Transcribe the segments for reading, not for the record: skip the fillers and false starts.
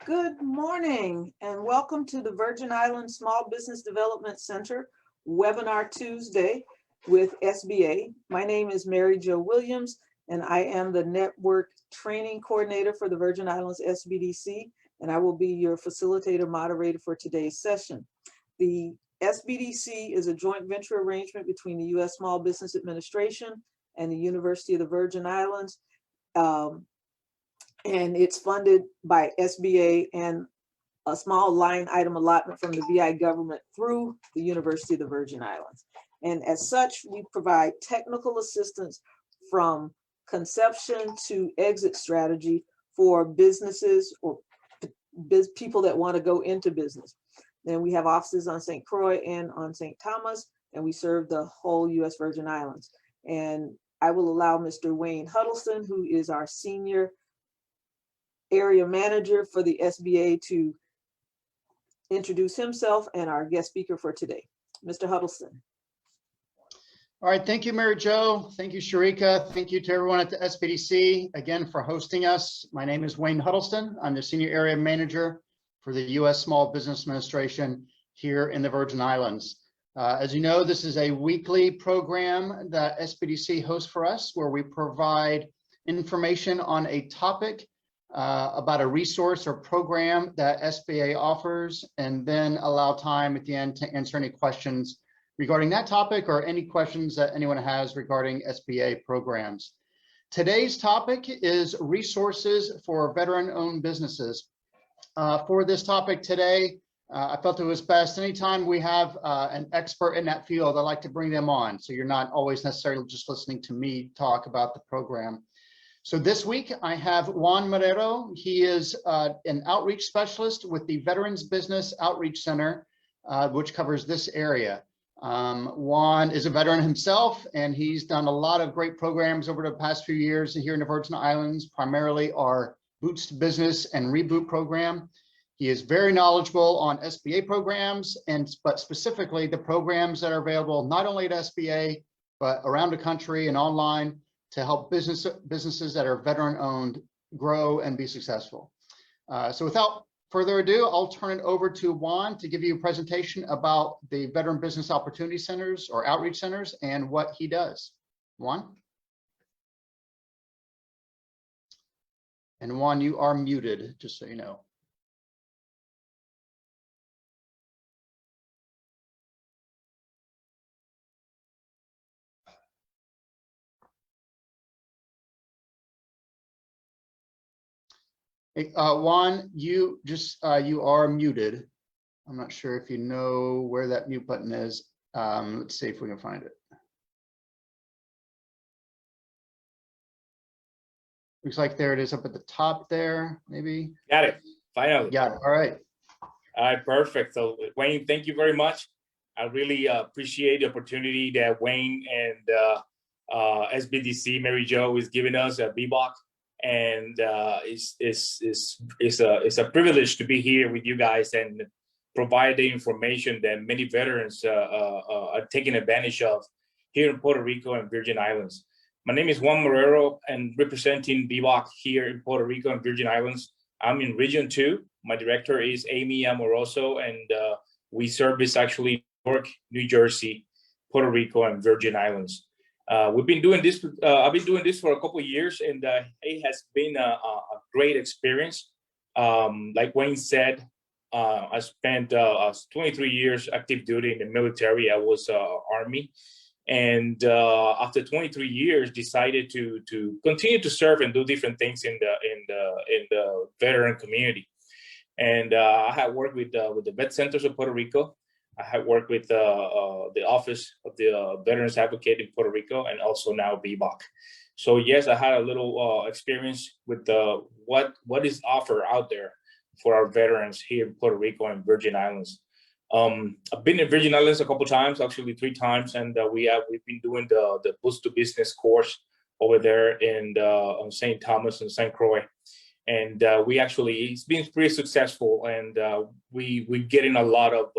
Good morning and welcome to the Virgin Islands Small Business Development Center Webinar Tuesday with SBA. My name is Mary Jo Williams and I am the Network Training Coordinator for the Virgin Islands SBDC, and I will be your facilitator moderator for today's session. The SBDC is a joint venture arrangement between the U.S. Small Business Administration and the University of the Virgin Islands. And it's funded by SBA and a small line item allotment from the VI government through the University of the Virgin Islands. And as such, we provide technical assistance from conception to exit strategy for businesses or people that want to go into business. Then we have offices on St. Croix and on St. Thomas, and we serve the whole U.S. Virgin Islands. And I will allow Mr. Wayne Huddleston, who is our senior area manager for the SBA, to introduce himself and our guest speaker for today. Mr. Huddleston. All right, thank you, Mary Jo. Thank you, Sharika. Thank you to everyone at the SBDC again for hosting us. My name is Wayne Huddleston. I'm the senior area manager for the U.S. Small Business Administration here in the Virgin Islands. As you know, this is a weekly program that SBDC hosts for us, where we provide information on a topic about a resource or program that SBA offers, and then allow time at the end to answer any questions regarding that topic or any questions that anyone has regarding SBA programs. Today's topic is resources for veteran-owned businesses. For this topic today, I felt it was best anytime we have an expert in that field, I like to bring them on, so you're not always necessarily just listening to me talk about the program. So this week I have Juan Marrero. He is an outreach specialist with the Veterans Business Outreach Center, which covers this area. Juan is a veteran himself, and he's done a lot of great programs over the past few years here in the Virgin Islands, primarily our Boots to Business and Reboot program. He is very knowledgeable on SBA programs, but specifically the programs that are available not only at SBA, but around the country and online, to help businesses that are veteran-owned grow and be successful. So without further ado, I'll turn it over to Juan to give you a presentation about the Veteran Business Opportunity Centers or Outreach Centers and what he does. Juan? And Juan, you are muted, just so you know. Juan, you are muted. I'm not sure if you know where that mute button is. Let's see if we can find it. Looks like there it is up at the top there, maybe. Got it, finally. Got it, all right. All right, perfect. So Wayne, thank you very much. I really appreciate the opportunity that Wayne and SBDC, Mary Jo, is giving us at Vboc. And it's a privilege to be here with you guys and provide the information that many veterans are taking advantage of here in Puerto Rico and Virgin Islands. My name is Juan Marrero, and representing Vboc here in Puerto Rico and Virgin Islands. I'm in Region 2. My director is Amy Amoroso, and we service actually New York, New Jersey, Puerto Rico, and Virgin Islands. We've been doing this. I've been doing this for a couple of years, and it has been a great experience. Like Wayne said, I spent 23 years active duty in the military. I was Army, and after 23 years, decided to continue to serve and do different things in the veteran community. And I had worked with the Vet Centers of Puerto Rico. I had worked with the Office of the Veterans Advocate in Puerto Rico, and also now Vboc. So yes, I had a little experience with what is offered out there for our veterans here in Puerto Rico and Virgin Islands. I've been in Virgin Islands a couple of times, actually 3 times, and we've been doing the Boots to Business course over there in on St. Thomas and St. Croix. And it's been pretty successful, and we're getting a lot of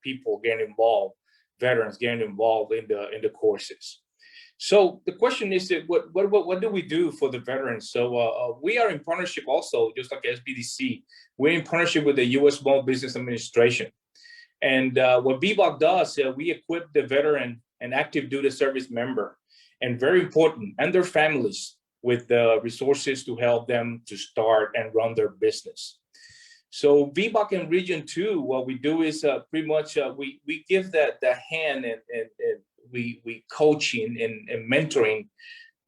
people getting involved, veterans getting involved in the courses. So the question is that what do we do for the veterans? So we are in partnership also, just like SBDC. We're in partnership with the U.S. Small Business Administration. And what Vboc does, we equip the veteran and active duty service member, and very important, and their families with the resources to help them to start and run their business. So Vboc in Region 2, what we do is pretty much we give the hand and we coaching and mentoring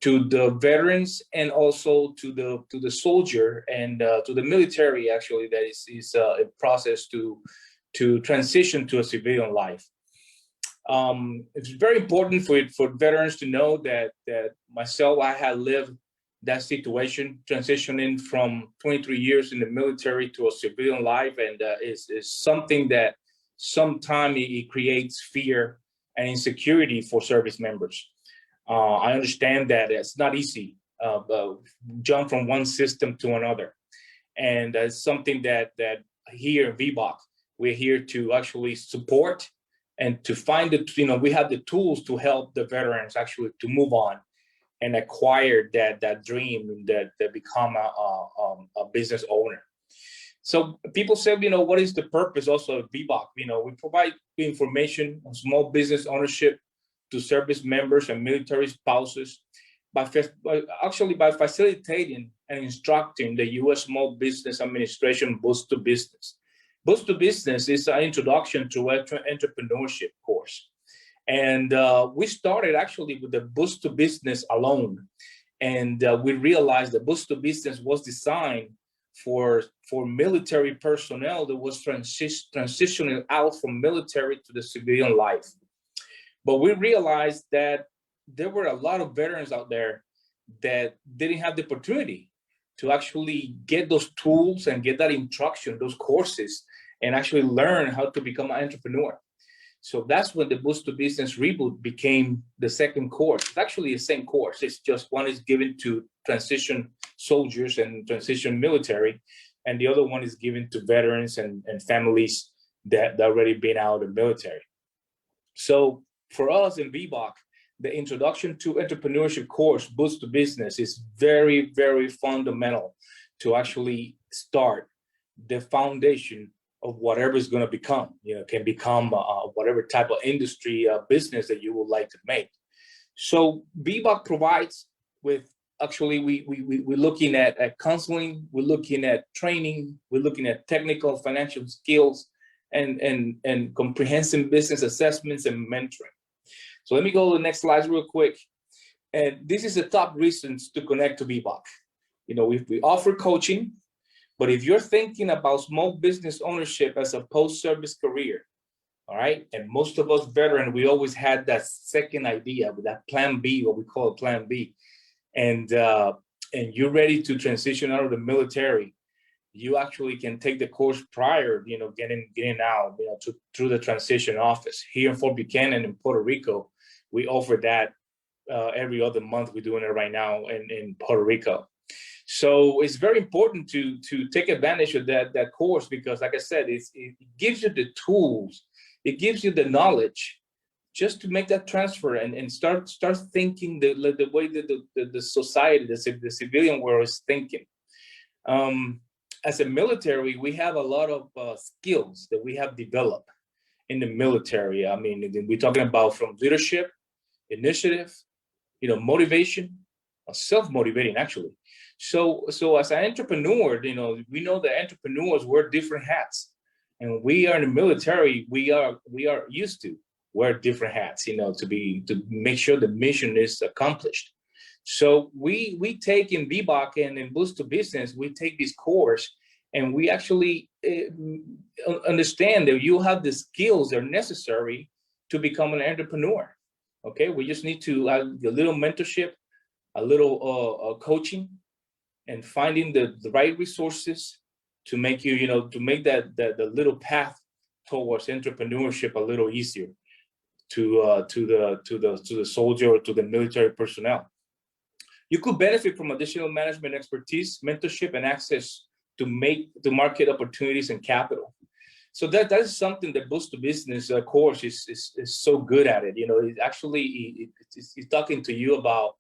to the veterans and also to the soldier and to the military, actually, that is a process to transition to a civilian life. It's very important for veterans to know that myself, I had lived that situation, transitioning from 23 years in the military to a civilian life, and is something that sometimes it creates fear and insecurity for service members. I understand that it's not easy, jump from one system to another, and it's something that here in Vboc, we're here to actually support and to find we have the tools to help the veterans actually to move on and acquire that dream that become a business owner. So people say, what is the purpose also of Vboc? We provide information on small business ownership to service members and military spouses by facilitating and instructing the U.S. Small Business Administration Boost to Business. Boost to Business is an introduction to entrepreneurship course. And we started actually with the Boost to Business alone. And we realized that Boost to Business was designed for military personnel that was transitioning out from military to the civilian life. But we realized that there were a lot of veterans out there that didn't have the opportunity to actually get those tools and get that instruction, those courses, and actually learn how to become an entrepreneur. So that's when the Boost to Business Reboot became the second course. It's actually the same course. It's just one is given to transition soldiers and transition military, and the other one is given to veterans and families that already been out of the military. So for us in Vboc, the Introduction to Entrepreneurship course, Boost to Business, is very, very fundamental to actually start the foundation of whatever is going to become. Can become whatever type of industry, business that you would like to make. So Vboc provides with, actually, we're looking at counseling, we're looking at training, we're looking at technical financial skills, and comprehensive business assessments and mentoring. So let me go to the next slide real quick. And this is the top reasons to connect to Vboc. We offer coaching, but if you're thinking about small business ownership as a post-service career, all right, and most of us veterans, we always had that second idea, with that plan B, what we call plan B, and you're ready to transition out of the military, you actually can take the course prior, getting out, through the transition office. Here in Fort Buchanan in Puerto Rico, we offer that every other month. We're doing it right now in Puerto Rico. So it's very important to take advantage of that course, because, like I said, it gives you the tools, it gives you the knowledge just to make that transfer and start thinking the way that the society, the civilian world is thinking. As a military, we have a lot of skills that we have developed in the military. I mean, we're talking about from leadership, initiative, motivation, self-motivating, actually. So as an entrepreneur, we know that entrepreneurs wear different hats, and we are in the military. We are used to wear different hats, to make sure the mission is accomplished. So we take in Vboc and in Boost to Business, we take this course, and we actually understand that you have the skills that are necessary to become an entrepreneur. Okay, we just need to have a little mentorship, a little coaching, and finding the right resources to make you, to make the little path towards entrepreneurship a little easier to the soldier or to the military personnel. You could benefit from additional management expertise, mentorship, and access to market opportunities and capital. So that is something that Boost to Business course is so good at it. You know, it actually it's talking to you about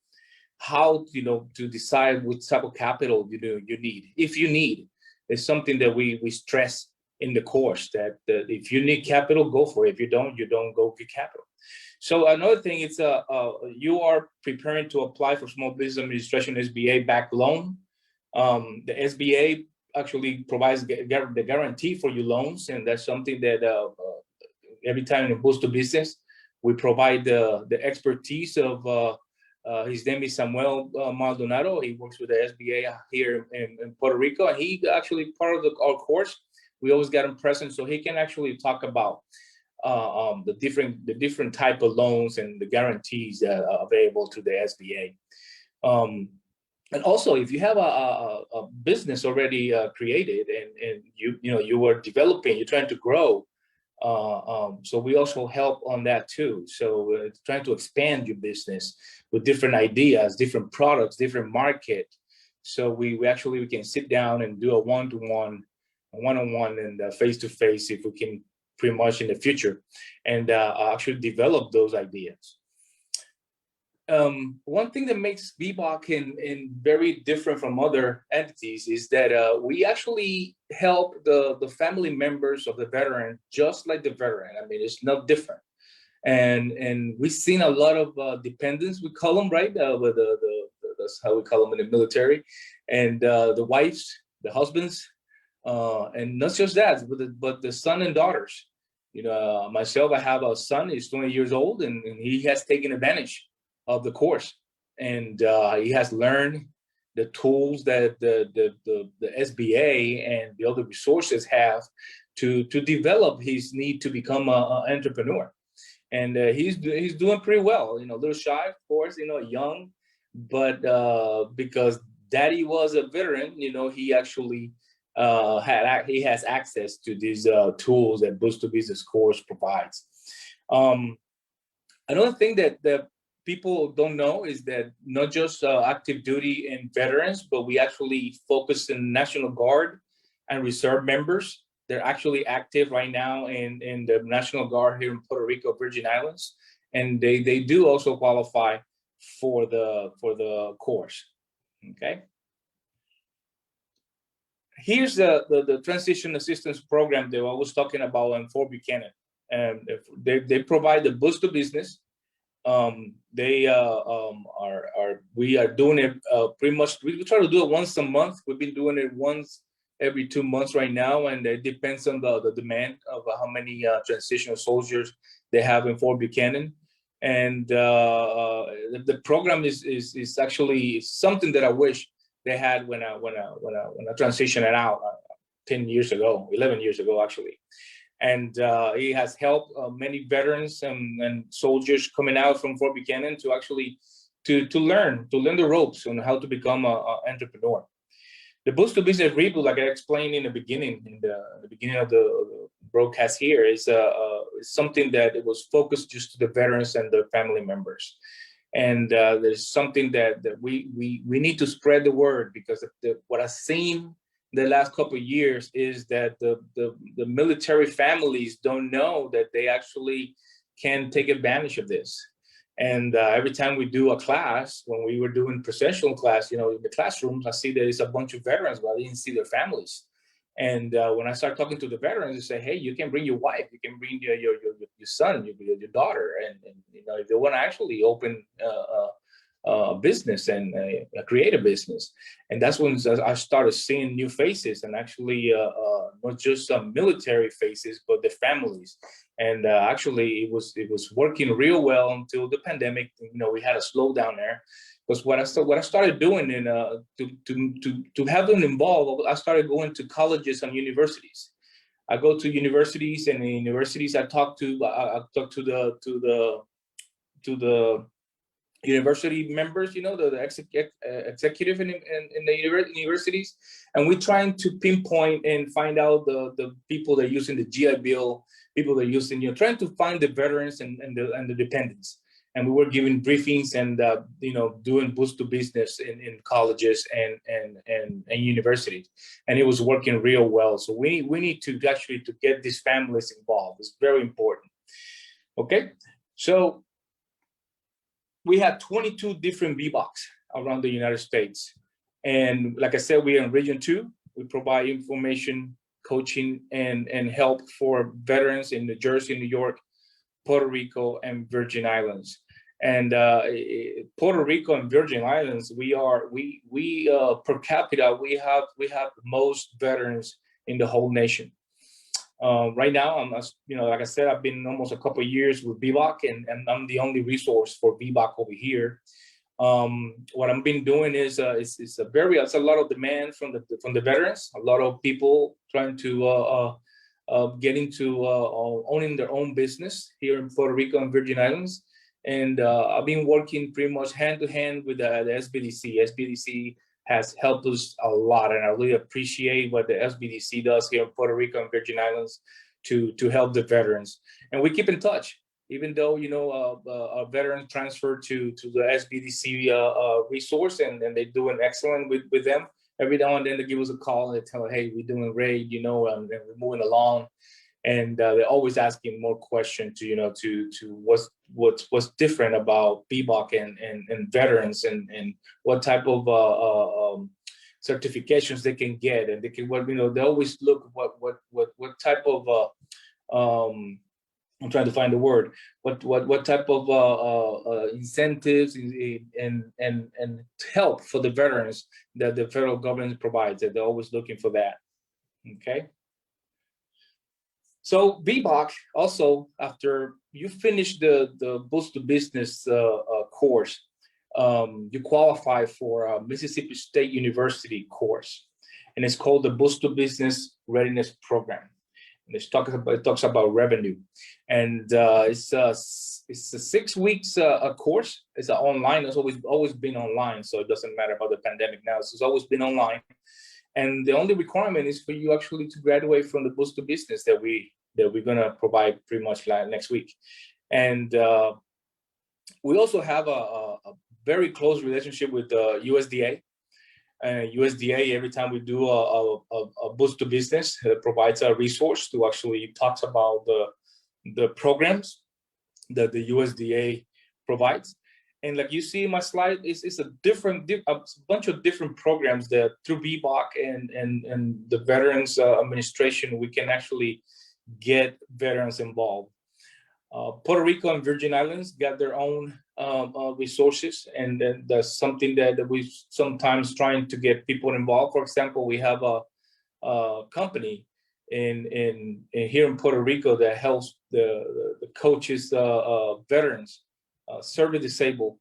how, you know, to decide which type of capital you need. If you need, it's something that we stress in the course, that if you need capital, go for it. If you don't go get capital. So another thing is you are preparing to apply for Small Business Administration SBA backed loan. The SBA actually provides the guarantee for your loans, and that's something that every time in Boost to Business, we provide the expertise of his name is Samuel Maldonado. He works with the SBA here in Puerto Rico, and he actually part of our course. We always get him present, so he can actually talk about the different type of loans and the guarantees that are available to the SBA. And also, if you have a business already created and you were developing, you're trying to grow. So we also help on that too. So trying to expand your business with different ideas, different products, different market. So we can sit down and do a one-on-one and face-to-face if we can, pretty much in the future, and actually develop those ideas. One thing that makes Vboc in very different from other entities is that we actually help the family members of the veteran, just like the veteran. I mean, it's no different. And we've seen a lot of dependents, we call them, right? With that's how we call them in the military, and the wives, the husbands, and not just that, but the son and daughters. You know, myself, I have a son. He's 20 years old, and he has taken advantage of the course, and he has learned the tools that the SBA and the other resources have to develop his need to become an entrepreneur. And he's doing pretty well. You know, a little shy, of course. You know, young, but because Daddy was a veteran, you know, he actually he has access to these tools that Boost to Business course provides. Another thing that people don't know is that not just active duty and veterans, but we actually focus in National Guard and Reserve members. They're actually active right now in the National Guard here in Puerto Rico, Virgin Islands, and they do also qualify for the course. Okay. Here's the transition assistance program that I was talking about in Fort Buchanan. And they provide the Boost to Business. We are doing it pretty much. We try to do it once a month. We've been doing it once every 2 months right now, and it depends on the demand of how many transitional soldiers they have in Fort Buchanan. And the program is actually something that I wish they had when I transitioned it out 10 years ago, 11 years ago actually. And he has helped many veterans and soldiers coming out from Fort Buchanan to actually to learn the ropes on how to become an entrepreneur. The Boost to Business reboot, like I explained in the beginning, of the broadcast here, is something that it was focused just to the veterans and their family members. And there's something that we need to spread the word, because what I've seen the last couple of years is that the military families don't know that they actually can take advantage of this. And every time we do a class, when we were doing processional class, you know, in the classrooms, I see that it's a bunch of veterans, but I didn't see their families. And when I start talking to the veterans, they say, hey, you can bring your wife, you can bring your son, your daughter, and you know, if they want to actually open a business and create a business. And that's when I started seeing new faces, and actually not just some military faces, but the families. And actually it was working real well until the pandemic. You know, we had a slowdown there. Because what I started doing to have them involved, I started going to colleges and universities. I go to universities, and in universities I talk to the university members, you know, the executive in the universities, and we're trying to pinpoint and find out the people that are using the GI Bill, people that are using, you know, trying to find the veterans and the dependents. and we were giving briefings and doing boost to business in colleges and universities, and it was working real well. So we need to actually to get these families involved. It's very important. Okay, so we have 22 different Vbocs around the United States, and like I said, we are in Region 2. We provide information, coaching, and help for veterans in New Jersey, New York, Puerto Rico, and Virgin Islands. And Puerto Rico and Virgin Islands, we per capita, we have the most veterans in the whole nation. Right now, I'm like I said, I've been almost a couple of years with Vboc, and I'm the only resource for Vboc over here. What I've been doing is it's a lot of demand from the veterans. A lot of people trying to get into owning their own business here in Puerto Rico and Virgin Islands. And I've been working pretty much hand to hand with the SBDC. SBDC has helped us a lot, and I really appreciate what the SBDC does here in Puerto Rico and Virgin Islands to help the veterans. And we keep in touch, even though a veteran transferred to the SBDC resource, and they're doing excellent with them. Every now and then they give us a call and they tell us, hey, we're doing great, and we're moving along. And they're always asking more questions to what's different about Vboc and veterans, and what type of certifications they can get, and they can they always look what type of I'm trying to find the word. What type of incentives and help for the veterans that the federal government provides? That they're always looking for that. Okay. So Vboc also, after you finish the Boost to Business course, you qualify for a Mississippi State University course, and it's called the Boost to Business Readiness Program. And it talks about revenue, and it's a 6 weeks course. It's online. It's always been online, so it doesn't matter about the pandemic now. So it's always been online, and the only requirement is for you actually to graduate from the Boost to Business that we're gonna provide pretty much next week. And we also have a very close relationship with the USDA. USDA, every time we do a Boost to Business, provides a resource to actually talks about the programs that the USDA provides. And like you see in my slide, it's a bunch of different programs that through Vboc and the Veterans Administration, we can actually get veterans involved. Puerto Rico and Virgin Islands got their own resources, and then that's something that we sometimes trying to get people involved. For example, we have a company in here in Puerto Rico that helps the coaches, veterans, service disabled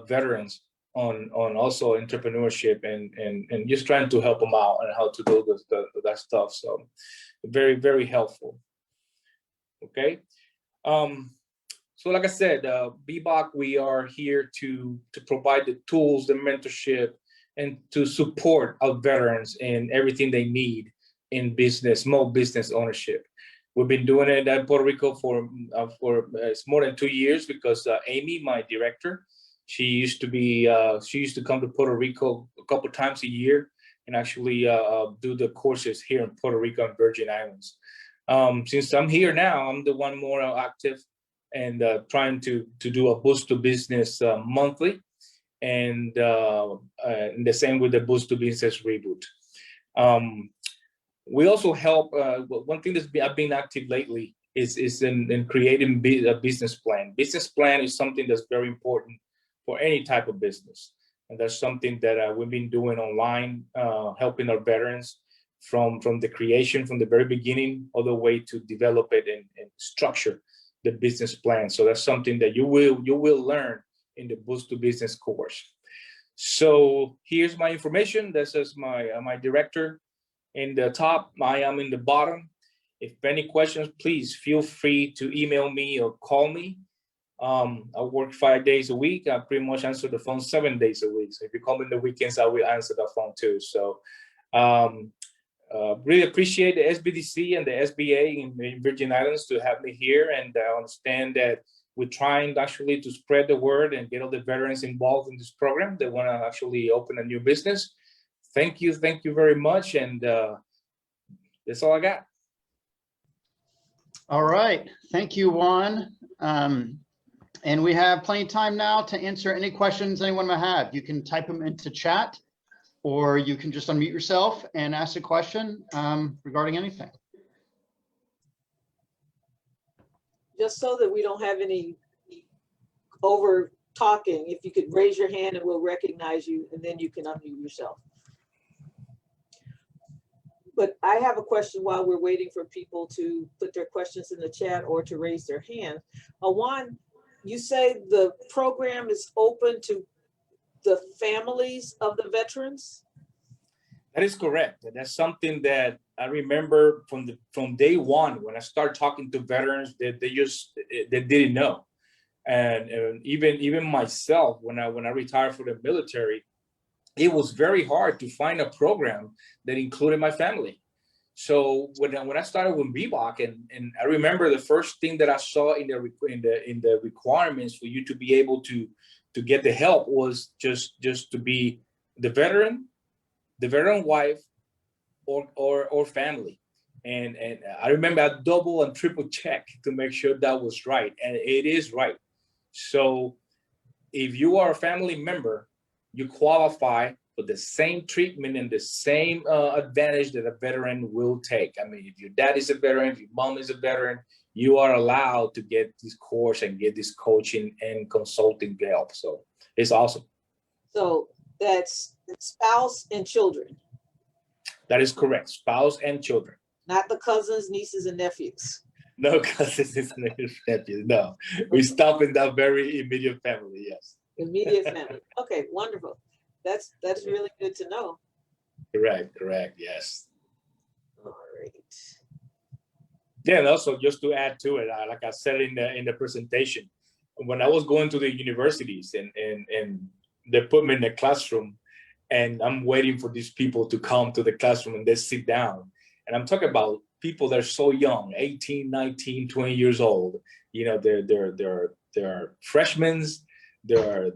veterans on also entrepreneurship and just trying to help them out and how to do that stuff. So very, very helpful. Okay. So like I said, Vboc, we are here to provide the tools, the mentorship, and to support our veterans in everything they need in business, small business ownership. We've been doing it in Puerto Rico for it's more than 2 years, because Amy, my director, she used to come to Puerto Rico a couple times a year and actually do the courses here in Puerto Rico and Virgin Islands. Since I'm here now, I'm the one more active and trying to do a Boost to Business monthly, and the same with the Boost to Business Reboot. We also help, one thing I've been active lately is in creating a business plan. Business plan is something that's very important for any type of business. And that's something that we've been doing online, helping our veterans from the creation, from the very beginning, all the way to develop it and structure the business plan. So that's something that you will learn in the Boost to Business course. So here's my information. This is my director in the top. I am in the bottom. If any questions, please feel free to email me or call me. I work 5 days a week. I pretty much answer the phone 7 days a week. So if you call me in the weekends, I will answer the phone too. So really appreciate the SBDC and the SBA in Virgin Islands to have me here, and I understand that we're trying actually to spread the word and get all the veterans involved in this program. They want to actually open a new business. Thank you very much. And that's all I got. All right, thank you, Juan. And we have plenty of time now to answer any questions anyone may have. You can type them into chat, or you can just unmute yourself and ask a question regarding anything. Just so that we don't have any over talking, if you could raise your hand and we'll recognize you, and then you can unmute yourself. But I have a question while we're waiting for people to put their questions in the chat or to raise their hand. Juan, you say the program is open to the families of the veterans? That is correct. And that's something that I remember from day one when I started talking to veterans that they didn't know. And even myself, when I retired from the military, it was very hard to find a program that included my family. So when I started with Vboc, and I remember the first thing that I saw in the requirements for you to be able to get the help was just to be the veteran wife or family. And I remember I double and triple check to make sure that was right, and it is right. So if you are a family member, you qualify for the same treatment and the same advantage that a veteran will take. I mean, if your dad is a veteran, if your mom is a veteran, you are allowed to get this course and get this coaching and consulting help. So it's awesome. So That's spouse and children. That is correct. Spouse and children. Not the cousins, nieces, and nephews. No cousins and nephews. No, we stop in that very immediate family. Yes. Immediate family. Okay, wonderful. That's really good to know. Correct. Yes. All right. Yeah, and also just to add to it, like I said in the presentation, when I was going to the universities and they put me in the classroom, and I'm waiting for these people to come to the classroom and they sit down, and I'm talking about people that are so young, 18, 19, 20 years old. You know, they're freshmen. They're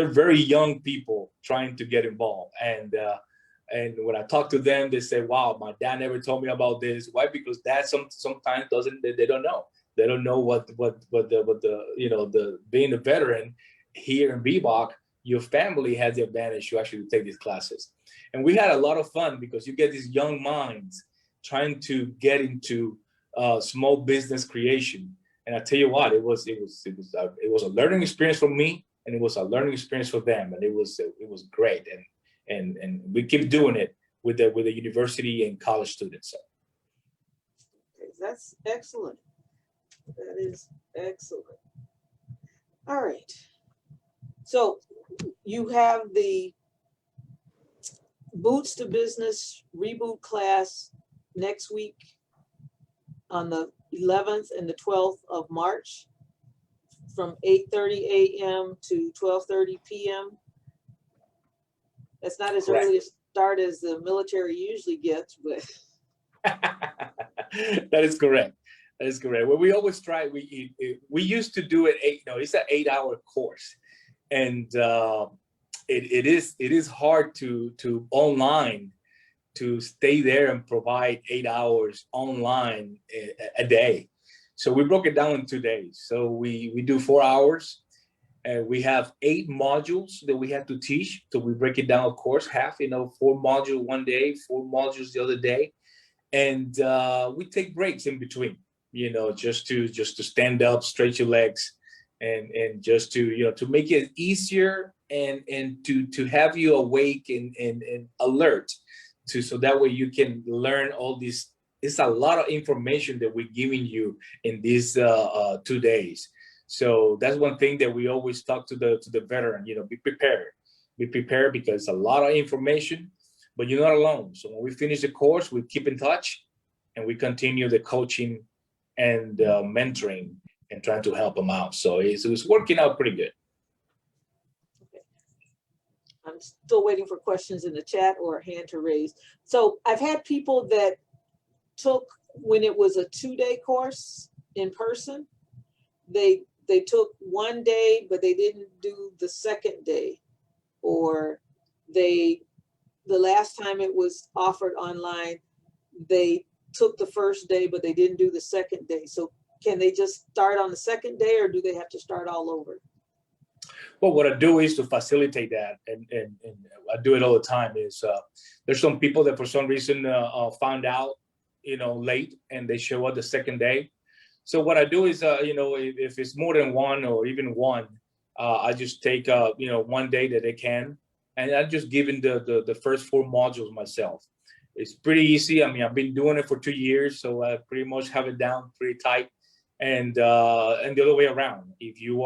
very young people trying to get involved, and when I talk to them, they say, "Wow, my dad never told me about this." Why? Because dad sometimes doesn't. They don't know. They don't know what the being a veteran here in Vboc, your family has the advantage to actually take these classes, and we had a lot of fun because you get these young minds trying to get into small business creation. And I tell you what, it was a learning experience for me, and it was a learning experience for them, and it was great, and we keep doing it with the university and college students. So. Okay, that's excellent. That is excellent. All right. So you have the Boots to Business reboot class next week on the 11th and the 12th of March from 8:30 a.m. to 12:30 p.m. That's not as Correct. early a start as the military usually gets, but That is correct. That is correct. Well, we always try. We used to do it it's an 8-hour course, and it is hard to online to stay there and provide 8 hours online a day. So we broke it down in 2 days. So we do 4 hours, and we have 8 modules that we have to teach. So we break it down, of course, half, 4 modules one day, 4 modules the other day. And we take breaks in between, just to stand up, stretch your legs, and just to make it easier and to have you awake and alert, so that way you can learn all this. It's a lot of information that we're giving you in these 2 days. So that's one thing that we always talk to the veteran, be prepared because it's a lot of information, but you're not alone. So when we finish the course, we keep in touch and we continue the coaching and mentoring and trying to help them out. So it's working out pretty good. okay. I'm still waiting for questions in the chat or a hand to raise. So I've had people that took when it was a 2-day course in person, they took one day, but they didn't do the second day, or the last time it was offered online, they took the first day, but they didn't do the second day. So can they just start on the second day, or do they have to start all over? Well, what I do is to facilitate that, and I do it all the time, is there's some people that for some reason found out, late, and they show up the second day. So what I do is, if it's more than one or even one, I just take, one day that they can, and I'm just giving the first 4 modules myself. It's pretty easy. I mean, I've been doing it for 2 years, so I pretty much have it down pretty tight. And the other way around, if you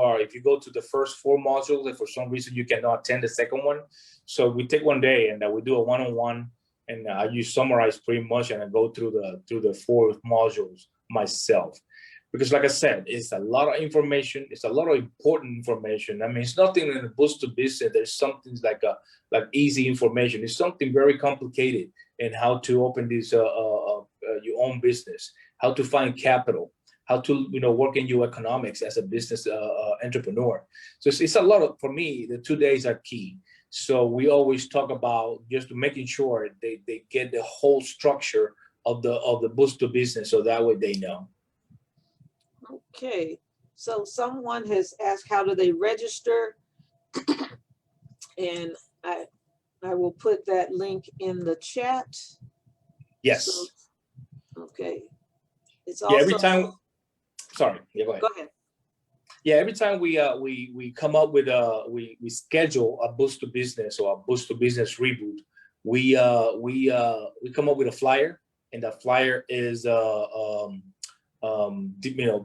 go to the first 4 modules and for some reason you cannot attend the second one, so we take one day and we do a one-on-one, and you summarize pretty much, and I go through the 4 modules myself. Because like I said, it's a lot of information. It's a lot of important information. I mean, it's nothing in the boost to business. There's something like easy information. It's something very complicated in how to open this your own business, how to find capital, how to work in your economics as a business entrepreneur. So it's a lot of, for me, the 2 days are key. So we always talk about just making sure they get the whole structure of the boost to business, so that way they know. Okay, so someone has asked, how do they register? And I will put that link in the chat. Yes. So, okay. It's Yeah, also, every time. Sorry. Yeah, go ahead. go ahead. Yeah, every time we come up with we schedule a boost to business or a boost to business reboot, we come up with a flyer, and that flyer is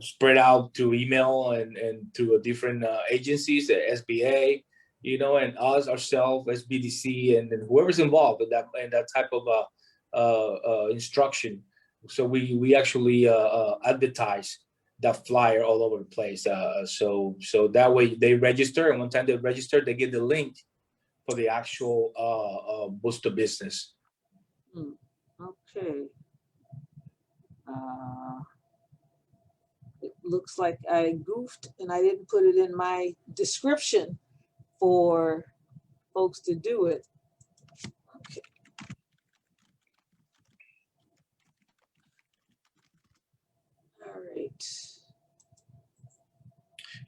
spread out to email and to different agencies, the SBA, and us ourselves, SBDC, and then whoever's involved in that type of instruction. So we actually advertise that flyer all over the place. So that way they register, and one time they register, they get the link for the actual boost to business. Okay. It looks like I goofed and I didn't put it in my description for folks to do it. Okay. All right.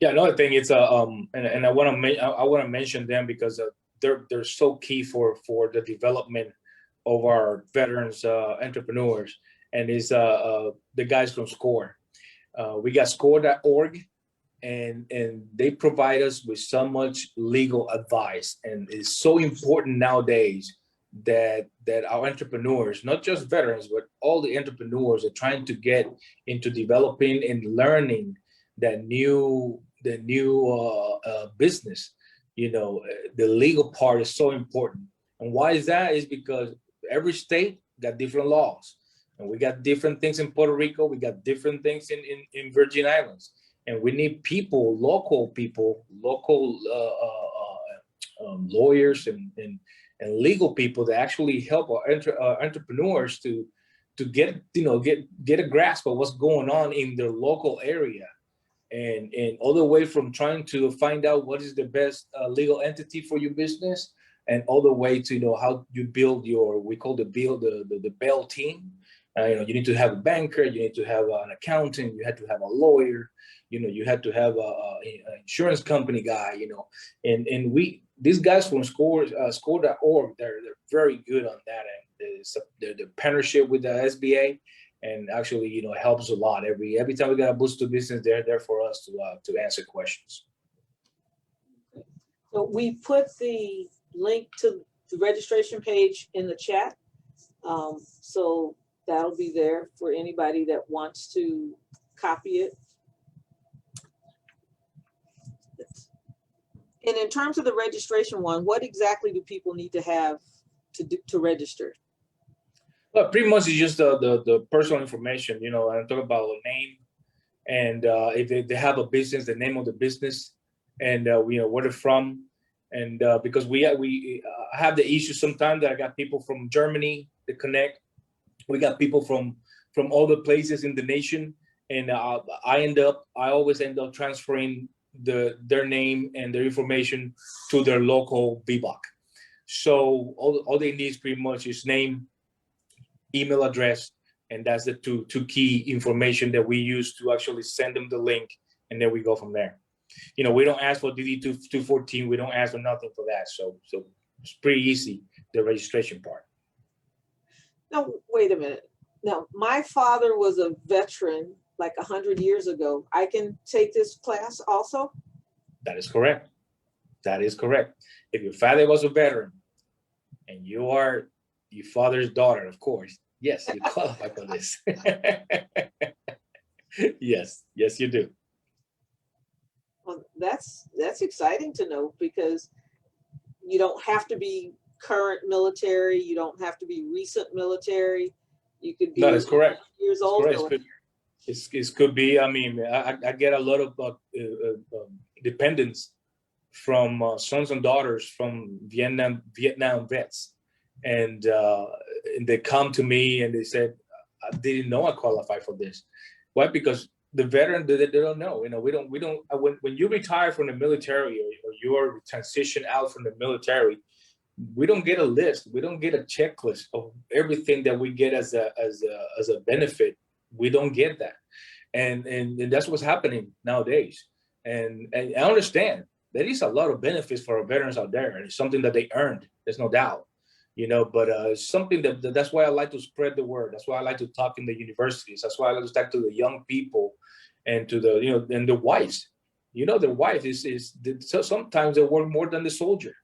Yeah, another thing is and I want to mention them because they're so key for the development of our veterans entrepreneurs, and is the guys from SCORE. We got score.org, and they provide us with so much legal advice, and it's so important nowadays that our entrepreneurs, not just veterans, but all the entrepreneurs, are trying to get into developing and learning that new business. The legal part is so important. And why is that? Is because every state got different laws, and we got different things in Puerto Rico. We got different things in Virgin Islands, and we need local lawyers and legal people that actually help our entrepreneurs to get a grasp of what's going on in their local area, and all the way from trying to find out what is the best legal entity for your business, and all the way to how you build the Bell team. You need to have a banker, you need to have an accountant, you had to have a lawyer, you had to have an insurance company guy, and these guys from score.org, they're very good on that end. The partnership with the SBA, and actually helps a lot. Every time we got a boost to business, they're there for us to answer questions. So we put the link to the registration page in the chat. So that'll be there for anybody that wants to copy it. And in terms of the registration one, what exactly do people need to have to register? Well, pretty much it's just the personal information, I talk about a name, and if they have a business, the name of the business, and where they're from. And because we have the issue sometimes that I got people from Germany to connect. We got people from other places in the nation, and I always end up transferring their name and their information to their local Vboc. So all they need is pretty much is name, email address, and that's the two key information that we use to actually send them the link, and then we go from there. You know, we don't ask for DD 214, we don't ask for nothing for that. So it's pretty easy, the registration part. Now, wait a minute. Now, my father was a veteran like 100 years ago. I can take this class also? That is correct. That is correct. If your father was a veteran and you are your father's daughter, of course, yes, you qualify for this. Yes, you do. Well, that's exciting to know, because you don't have to be current military. You don't have to be recent military. You could be That is correct. years That's old. correct. It could be. I mean, I get a lot of dependents from sons and daughters from Vietnam vets, and they come to me and they said, I didn't know I qualified for this. Why? Because the veteran, they don't know. You know, we don't. When you retire from the military, or you're transition out from the military, we don't get a list. We don't get a checklist of everything that we get as a benefit. We don't get that, and that's what's happening nowadays. And I understand there is a lot of benefits for our veterans out there, and it's something that they earned. There's no doubt, you know. But it's something that's why I like to spread the word. That's why I like to talk in the universities. That's why I like to talk to the young people and to the, you know, and the wives. You know, the wife is so sometimes they work more than the soldier.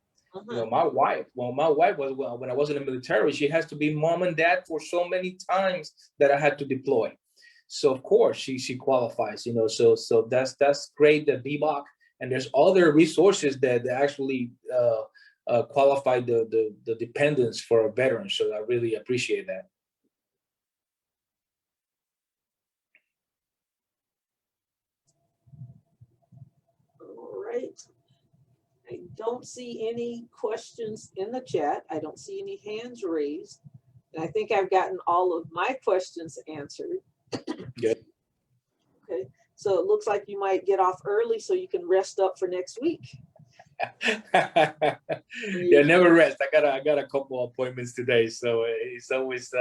You know, my wife was, when I was in the military, she has to be mom and dad for so many times that I had to deploy. So of course she qualifies, you know, so that's great, that Vboc, and there's other resources that actually qualify the dependents for our veterans. So I really appreciate that. All right. I don't see any questions in the chat. I don't see any hands raised. And I think I've gotten all of my questions answered. Good. Okay, so it looks like you might get off early so you can rest up for next week. Yeah, never rest. I got a couple of appointments today, so it's always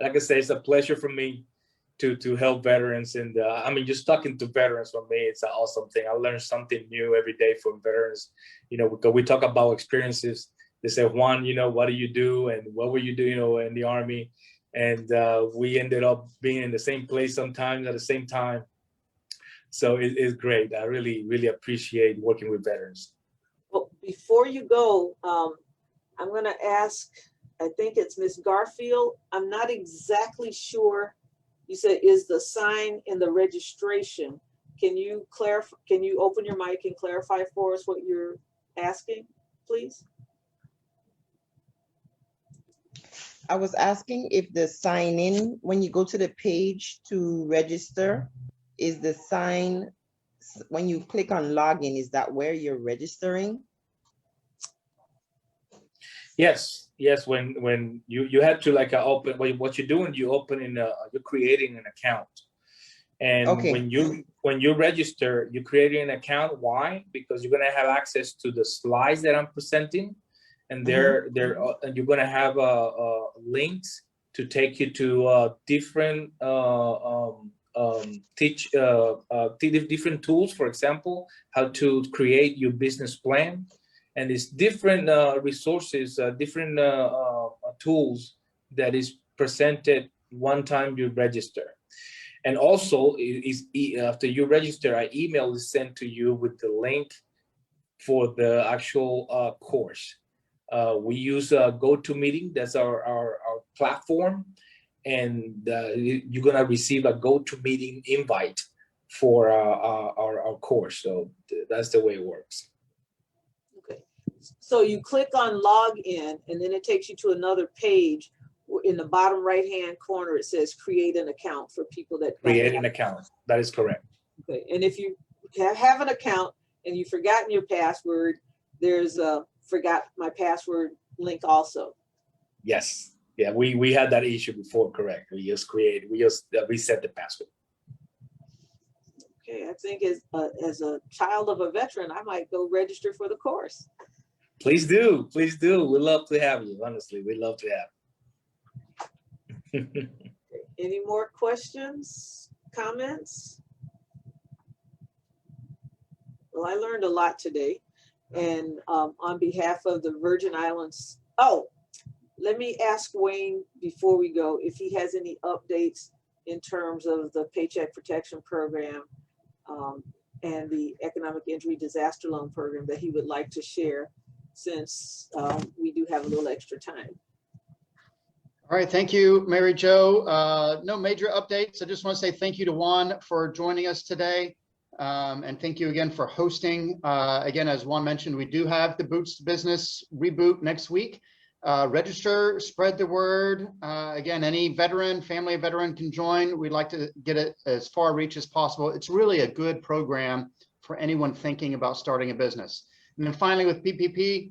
like I say, it's a pleasure for me to help veterans. And I mean, just talking to veterans, for me, it's an awesome thing. I learn something new every day from veterans, you know, because we talk about experiences. They say, Juan, you know, what do you do, and what were you doing, you know, in the Army? And we ended up being in the same place sometimes at the same time. So it's great. I really appreciate working with veterans. Well, before you go, I'm going to ask, I think it's Miss Garfield. I'm not exactly sure. You said, is the sign in the registration? Can you clarify? Can you open your mic and clarify for us what you're asking, please? I was asking if the sign in, when you go to the page to register, is the sign, when you click on login, is that where you're registering? Yes. When you have to like open, what you're doing, you're creating an account. And Okay. when you register, you're creating an account. Why? Because you're gonna have access to the slides that I'm presenting, and and you're gonna have links to take you to different different tools. For example, how to create your business plan, and it's different resources, different tools that is presented one time you register. And also, after you register, an email is sent to you with the link for the actual course. We use GoToMeeting. That's our platform. And you're going to receive a GoToMeeting invite for our course. So that's the way it works. Okay. So you click on login, and then it takes you to another page. In the bottom right-hand corner, it says create an account for people that create an account. That is correct. Okay. And if you have an account and you've forgotten your password, there's a forgot my password link also. Yes. Yeah, we had that issue before, correct. We just reset the password. Okay, I think as a child of a veteran, I might go register for the course. Please do. Please do. We'd love to have you. Honestly, we'd love to have you. Any more questions, comments? Well, I learned a lot today. And on behalf of the Virgin Islands, oh, let me ask Wayne before we go if he has any updates in terms of the Paycheck Protection Program and the Economic Injury Disaster Loan Program that he would like to share, since we do have a little extra time. All right, thank you, Mary Jo. No major updates. I just want to say thank you to Juan for joining us today. And thank you again for hosting. Again, as Juan mentioned, we do have the Boots to Business reboot next week. Register, spread the word. Again, any veteran, family of veteran can join. We'd like to get it as far reach as possible. It's really a good program for anyone thinking about starting a business. And then finally with PPP,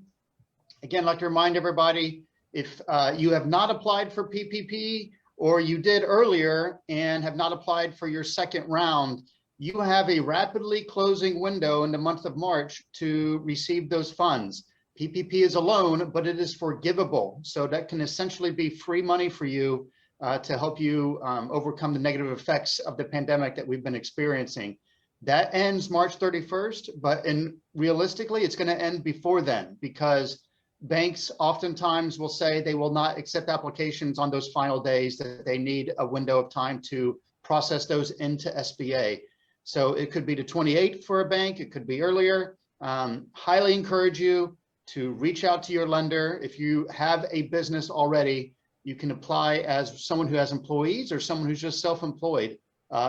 again, I'd like to remind everybody, if you have not applied for PPP or you did earlier and have not applied for your second round, you have a rapidly closing window in the month of March to receive those funds. PPP is a loan, but it is forgivable. So that can essentially be free money for you to help you overcome the negative effects of the pandemic that we've been experiencing. That ends March 31st, but realistically, it's going to end before then, because banks oftentimes will say they will not accept applications on those final days, that they need a window of time to process those into SBA. So it could be the 28th for a bank, it could be earlier. Highly encourage you to reach out to your lender. If you have a business already, you can apply as someone who has employees or someone who's just self-employed.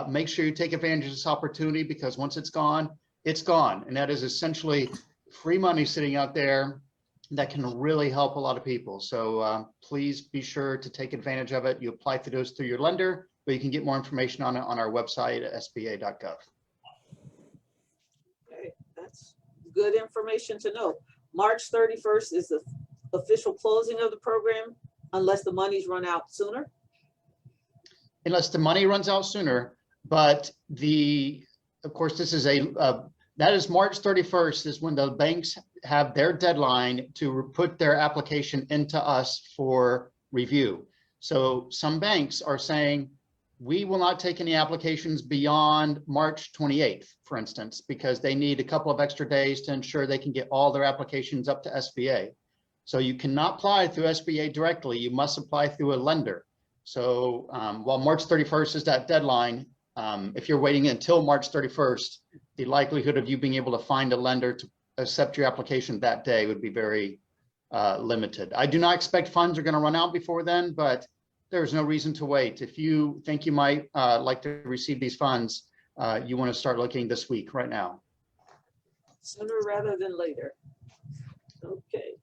Make sure you take advantage of this opportunity, because once it's gone, it's gone. And that is essentially free money sitting out there that can really help a lot of people. So please be sure to take advantage of it. You apply for those through your lender, but you can get more information on it on our website at sba.gov. Okay, that's good information to know. March 31st is the official closing of the program, unless the money's run out sooner. Unless the money runs out sooner, but of course, this is that is March 31st is when the banks have their deadline to put their application into us for review. So some banks are saying, we will not take any applications beyond March 28th, for instance, because they need a couple of extra days to ensure they can get all their applications up to SBA. So you cannot apply through SBA directly, you must apply through a lender. So while March 31st is that deadline, if you're waiting until March 31st, the likelihood of you being able to find a lender to accept your application that day would be very limited. I do not expect funds are going to run out before then, but there's no reason to wait. If you think you might like to receive these funds, you want to start looking this week, right now. Sooner rather than later. Okay,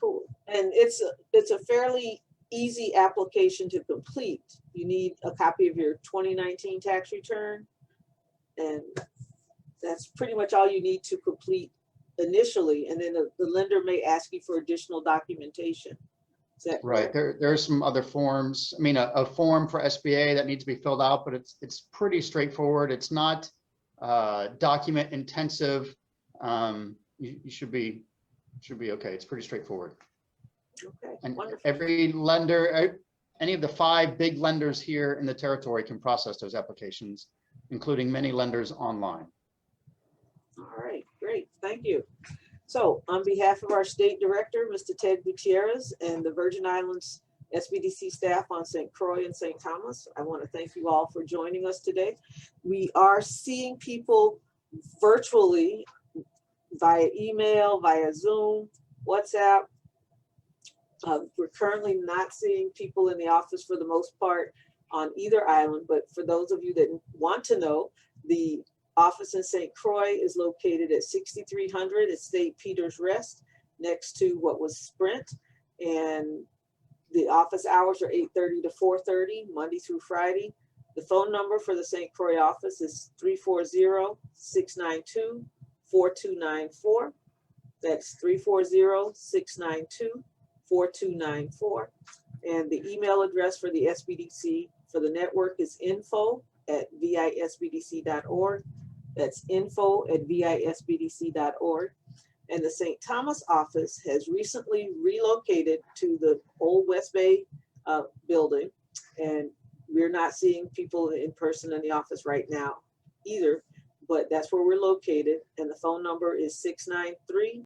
cool. And it's a fairly easy application to complete. You need a copy of your 2019 tax return, and that's pretty much all you need to complete initially. And then the lender may ask you for additional documentation. Is that right? There are some other forms. I mean, a form for SBA that needs to be filled out, but it's pretty straightforward. It's not document intensive. You should be okay. It's pretty straightforward. Okay, and wonderful. Every lender, any of the 5 big lenders here in the territory can process those applications, including many lenders online. All right, great, thank you. So on behalf of our state director, Mr. Ted Gutierrez, and the Virgin Islands SBDC staff on St. Croix and St. Thomas, I want to thank you all for joining us today. We are seeing people virtually via email, via Zoom, WhatsApp. We're currently not seeing people in the office for the most part on either island, but for those of you that want to know, the office in St. Croix is located at 6300 at St. Peter's Rest, next to what was Sprint. And the office hours are 8:30 to 4:30, Monday through Friday. The phone number for the St. Croix office is 340-692-4294. That's 340-692-4294. And the email address for the SBDC for the network is info@visbdc.org. That's info@visbdc.org. And the St. Thomas office has recently relocated to the old West Bay building. And we're not seeing people in person in the office right now either, but that's where we're located. And the phone number is 693